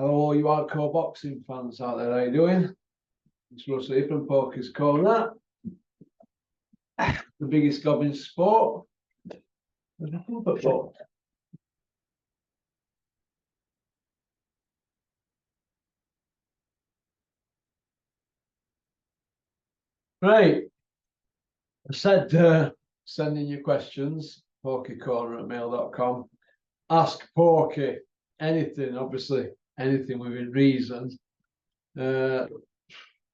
Hello, all you hardcore boxing fans out there. How you doing? It's Russell from Porky's Corner. The biggest gob in sport. There's nothing but football. Right. I said send in your questions, porkycorner@mail.com. Ask Porky anything, obviously, anything within reason. I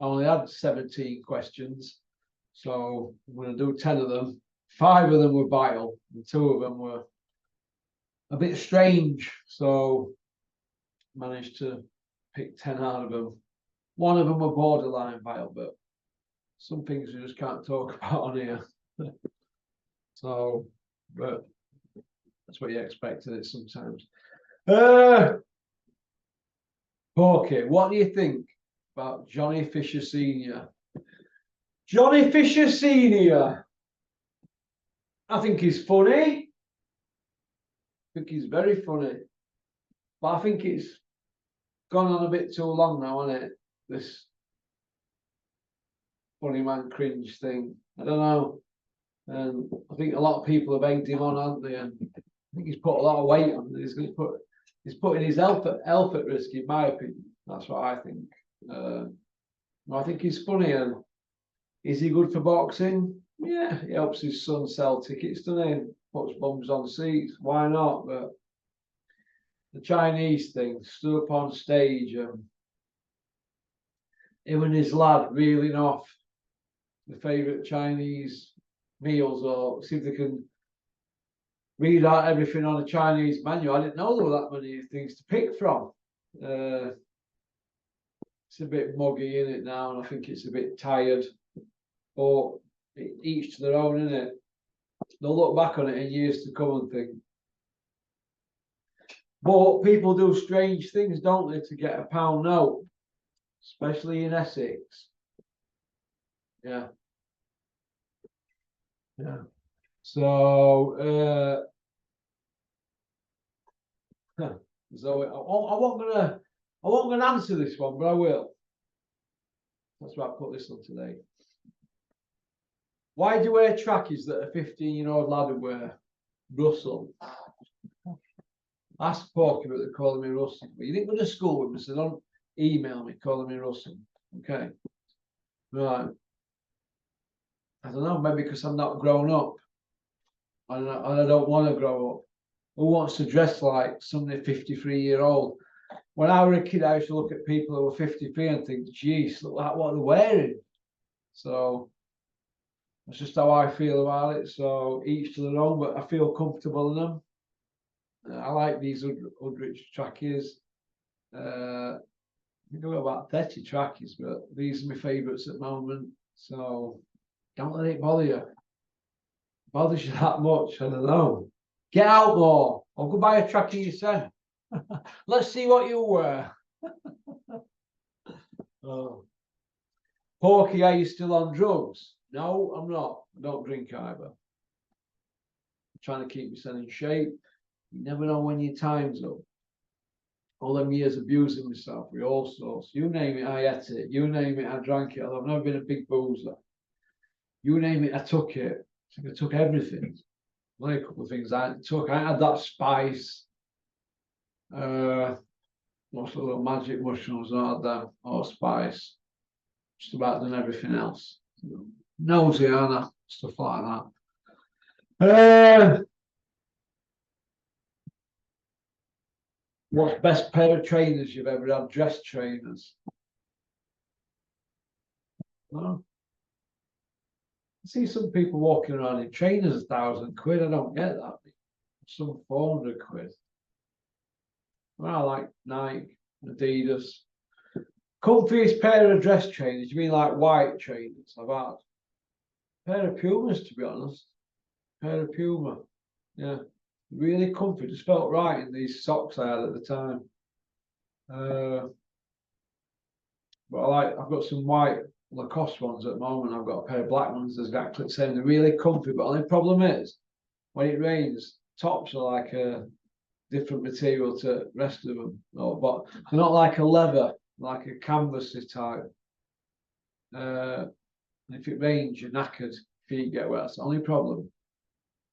only had 17 questions, so I'm going to do 10 of them. 5 of them were vital, and 2 of them were a bit strange, so managed to pick 10 out of them. 1 of them were borderline vital, but some things we just can't talk about on here. So, but that's what you expect of it sometimes. Porky, what do you think about Johnny Fisher Sr.? Johnny Fisher Sr. I think he's funny. I think he's very funny. But I think it's gone on a bit too long now, hasn't it? This funny man cringe thing. I don't know. And I think a lot of people have egged him on, haven't they? And I think he's put a lot of weight on. He's putting his health at risk, in my opinion. That's what I think. I think he's funny. And is he good for boxing? Yeah, he helps his son sell tickets, doesn't he? Puts bums on seats. Why not? But the Chinese thing, stood up on stage, and him and his lad reeling off the favourite Chinese meals, or see if they can read out everything on a Chinese menu. I didn't know there were that many things to pick from. It's a bit muggy in it now, and I think it's a bit tired. But each to their own, isn't it? They'll look back on it in years to come and think. But people do strange things, don't they, to get a pound note, especially in Essex. Yeah. Yeah. So Zoe, I wasn't gonna answer this one, but I will. That's why I put this on today. Why do you wear trackies that a 15-year-old lad would wear? Russell. Ask Porky, but they're calling me Russell. But you didn't go to school with me, so don't email me calling me Russell. Okay. Right. I don't know, maybe because I'm not grown up. And I don't want to grow up. Who wants to dress like somebody 53-year-old? When I was a kid, I used to look at people who were 53 and think, geez, look at what they're wearing. So that's just how I feel about it. So each to their own, but I feel comfortable in them. I like these Udrich trackies. I think I've got about 30 trackies, but these are my favourites at the moment. So don't let it bother you. It bothers you that much, I don't know. Get out more, or go buy a trackie yourself. Let's see what you wear. Oh. Porky, are you still on drugs? No, I'm not. I don't drink either. I'm trying to keep myself in shape. You never know when your time's up. All them years abusing myself with all sorts. You name it, I ate it. You name it, I drank it. Although I've never been a big boozer. You name it, I took it. I think I took everything. Only a couple of things I took. I had that spice. Lots of little magic mushrooms, I had them, or spice. Just about done everything else. Nosy, Anna, stuff like that. What's best pair of trainers you've ever had? Dress trainers. No. I see some people walking around in trainers £1,000. I don't get that. Some 400 quid. Well, I like Nike, Adidas. Comfiest pair of dress trainers. You mean like white trainers? I've had a pair of Pumas, to be honest. Pair of Puma. Yeah. Really comfy. Just felt right in these socks I had at the time. But I've got some white Lacoste ones at the moment. I've got a pair of black ones. There's exactly the same. They're really comfy. But the only problem is when it rains, tops are like a different material to the rest of them. No, but they're not like a leather, like a canvasy type. If it rains, you're knackered. Feet get wet. That's the only problem.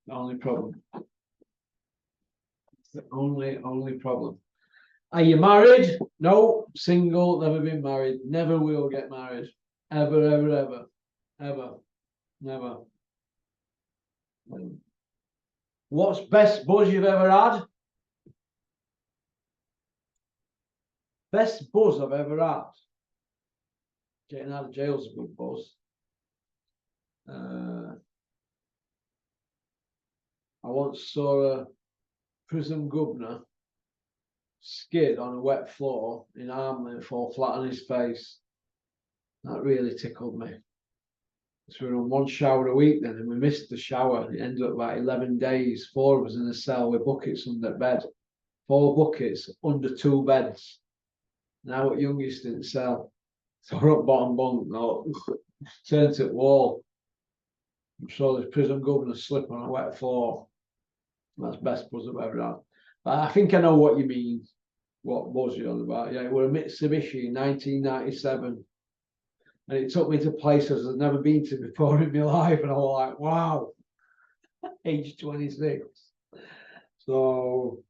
The only problem. It's the only problem. Are you married? No, single, never been married, never will get married. Ever, ever, ever, ever, never. What's best buzz you've ever had? Best buzz I've ever had. Getting out of jail is a good buzz. I once saw a prison governor skid on a wet floor in Armley and fall flat on his face. That really tickled me. So we were on one shower a week then, and we missed the shower. It ended up about 11 days. 4 of us in a cell with buckets under bed. 4 buckets under 2 beds. Now at youngest in the cell. So we're up bottom bunk, no, turned to the wall. So the prison governor slip on a wet floor. That's best buzz I've ever had. But I think I know what you mean. What buzz you're on about? Yeah, it was a Mitsubishi in 1997. And it took me to places I'd never been to before in my life. And I was like, wow, age 26. So,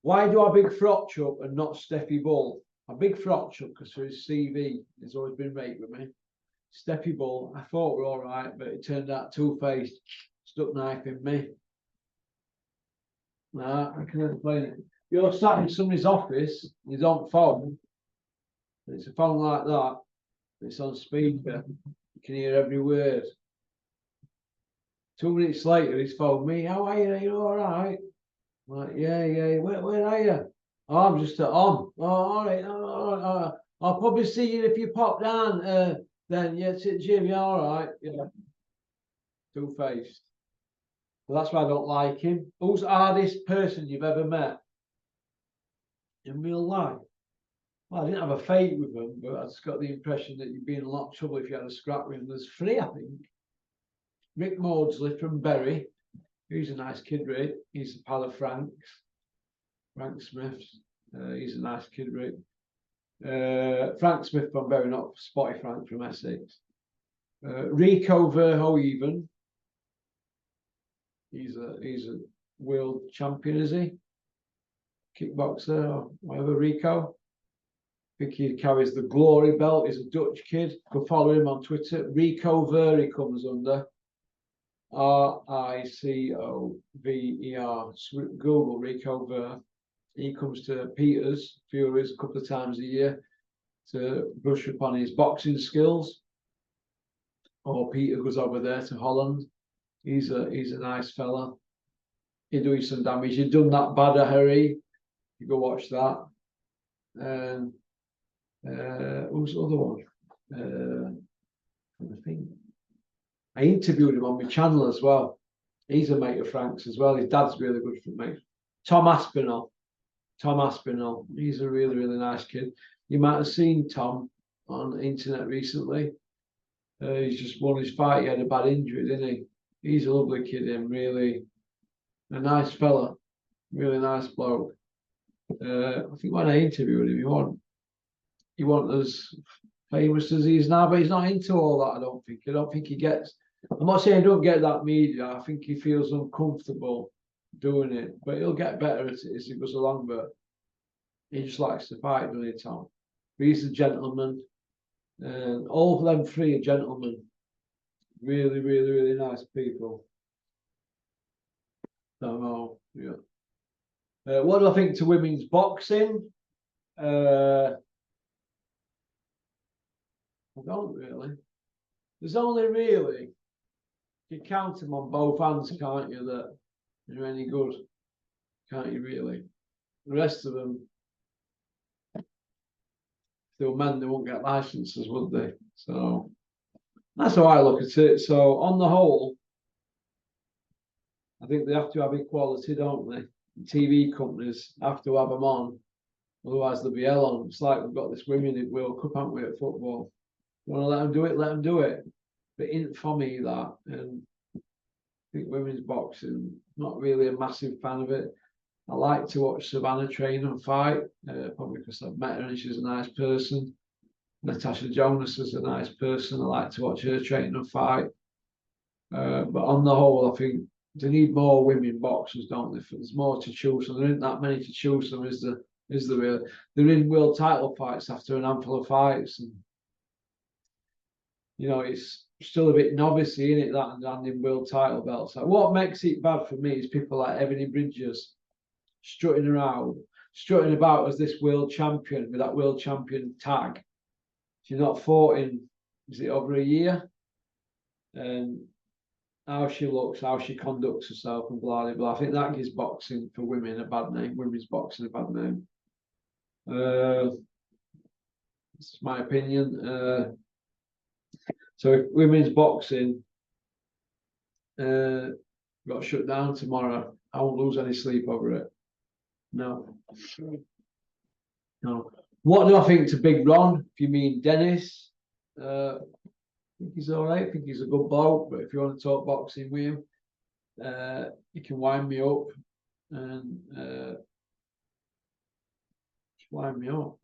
why do I big Froch up and not Steffi Bull? A big Froch up because for his CV, he's always been right with me. Steffi Bull, I thought we were all right, but it turned out two-faced, stuck knife in me. Nah, I can explain it. You're sat in somebody's office, you don't phone. It's a phone like that. It's on speaker. You can hear every word. 2 minutes later, he's phoned me. How are you? Are you all right? I'm like, yeah. Where are you? Oh, I'm just at home. Oh, all right. I'll probably see you if you pop down. Then, yeah, it's at Jim. Yeah, all right. Yeah. Two-faced. Well, that's why I don't like him. Who's the hardest person you've ever met in real life? Well, I didn't have a fight with them, but I just got the impression that you'd be in a lot of trouble if you had a scrap with them. There's 3, I think. Rick Maudsley from Bury. He's a nice kid, Rick. He's a pal of Frank's. Frank Smith. He's a nice kid, Rick. Frank Smith from Bury, not Spotty Frank from Essex. Rico Verhoeven. He's a world champion, is he? Kickboxer or whatever, Rico. I think he carries the glory belt. He's a Dutch kid. Go follow him on Twitter. Rico Ver, he comes under. Ricover. Google Rico Ver. He comes to Peter's Furies a couple of times a year to brush upon his boxing skills. Or Peter goes over there to Holland. He's a nice fella. He'll do you some damage. You've done that bad, Harry. You go watch that. And who's the other one? I think I interviewed him on my channel as well. He's a mate of Frank's as well. His dad's really good for mate. Tom Aspinall. He's a really, really nice kid. You might have seen Tom on the internet recently. He's just won his fight. He had a bad injury, didn't he? He's a lovely kid, him, really a nice fella, really nice bloke. I think when I interviewed him, he wasn't as famous as he is now, but he's not into all that. I don't think he gets. I'm not saying he don't get that media. I think he feels uncomfortable doing it, but he'll get better as he goes along. But he just likes to fight, doesn't he, Tom? But he's a gentleman, and all of them 3 are gentlemen. Really, really, really nice people. Don't know. Yeah. What do I think to women's boxing? I don't really. There's only really, you count them on both hands, can't you, that you're any good? Can't you really? The rest of them, if they were men, they won't get licenses, would they? So that's how I look at it. So on the whole, I think they have to have equality, don't they? TV companies have to have them on, otherwise they'll be hell on. It's like we've got this women in World Cup, haven't we, at football? You want to let them do it, let them do it. But it isn't for me that. And think women's boxing, not really a massive fan of it. I like to watch Savannah train and fight, probably because I've met her and she's a nice person. Natasha Jonas is a nice person. I like to watch her train and fight. But on the whole, I think they need more women boxers, don't they? There's more to choose from. There isn't that many to choose from, is there? Real? They're in world title fights after an handful of fights, and it's still a bit novice-y, isn't it? That and landing world title belts. Like, what makes it bad for me is people like Ebony Bridges strutting about as this world champion with that world champion tag. She's not fought in, is it over a year? And how she looks, how she conducts herself, and blah blah blah. I think that gives boxing for women a bad name. Women's boxing a bad name. This is my opinion. So if women's boxing got shut down tomorrow, I won't lose any sleep over it. No. What do I think to Big Ron? If you mean Dennis, I think he's all right. I think he's a good bloke. But if you want to talk boxing with him, you can wind me up and wind me up.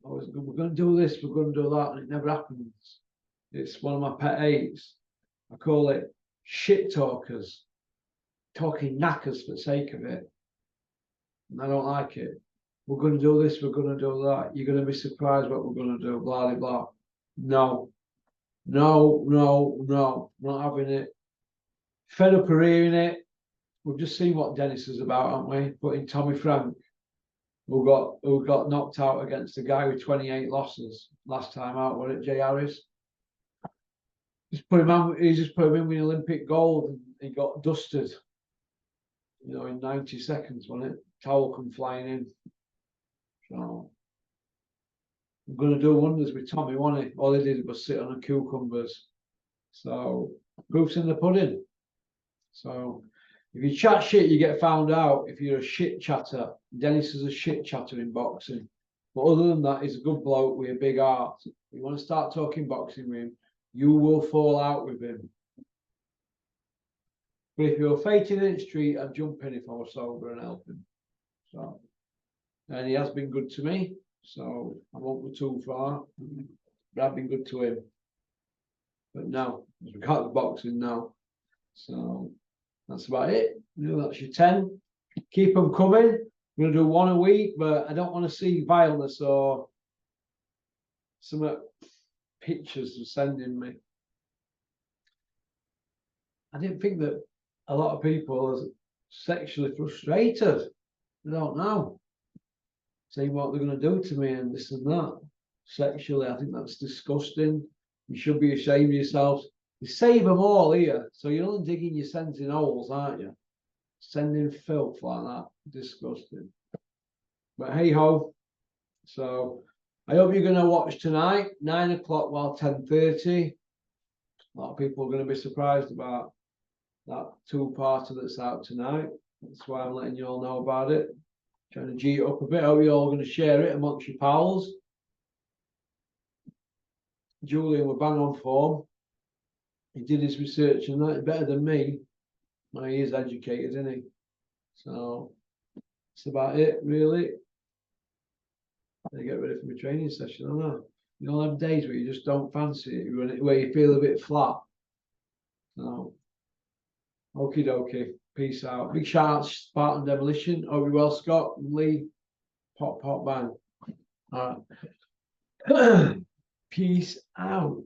We're going to do this, we're going to do that, and it never happens. It's one of my pet hates. I call it shit talkers, talking knackers for the sake of it. And I don't like it. We're going to do this, we're going to do that. You're going to be surprised what we're going to do, blah, blah, blah. No, not having it. Fed up of hearing it. We've just seen what Dennis is about, haven't we? Putting Tommy Frank, who got knocked out against a guy with 28 losses last time out, was it Jay Harris? He just put him in with Olympic gold, and he got dusted. In 90 seconds, wasn't it? Towel come flying in. So I'm going to do wonders with Tommy, wasn't he? All he did was sit on the cucumbers. So proof's in the pudding. So if you chat shit, you get found out. If you're a shit chatter, Dennis is a shit chatter in boxing. But other than that, he's a good bloke with a big heart. If you want to start talking boxing with him, you will fall out with him. But if you're fighting in the street, I'd jump in if I was sober and help him. So, and he has been good to me, so I won't go too far. But I've been good to him. But no, as regards boxing now. So that's about it. That's your 10. Keep them coming. I'm going to do one a week, but I don't want to see vileness or some pictures of sending me. I didn't think that a lot of people are sexually frustrated. I don't know. Saying what they're going to do to me and this and that. Sexually, I think that's disgusting. You should be ashamed of yourselves. You save them all here. So you're only digging your sense in holes, aren't you? Sending filth like that. Disgusting. But hey ho. So I hope you're going to watch tonight, 9 o'clock while 10:30. A lot of people are going to be surprised about that two-parter that's out tonight. That's why I'm letting you all know about it. Trying to G it up a bit. I hope you're all going to share it amongst your pals. Julian, we're bang on form. He did his research and that better than me. Well, he is educated, isn't he? So that's about it, really. I get ready for my training session. I don't know. You'll have days where you just don't fancy it, where you feel a bit flat. So, okie dokie. Peace out. Big shout out to Spartan Demolition. Hope you're well, Scott and Lee. Pop, pop, bang. All right. Peace out.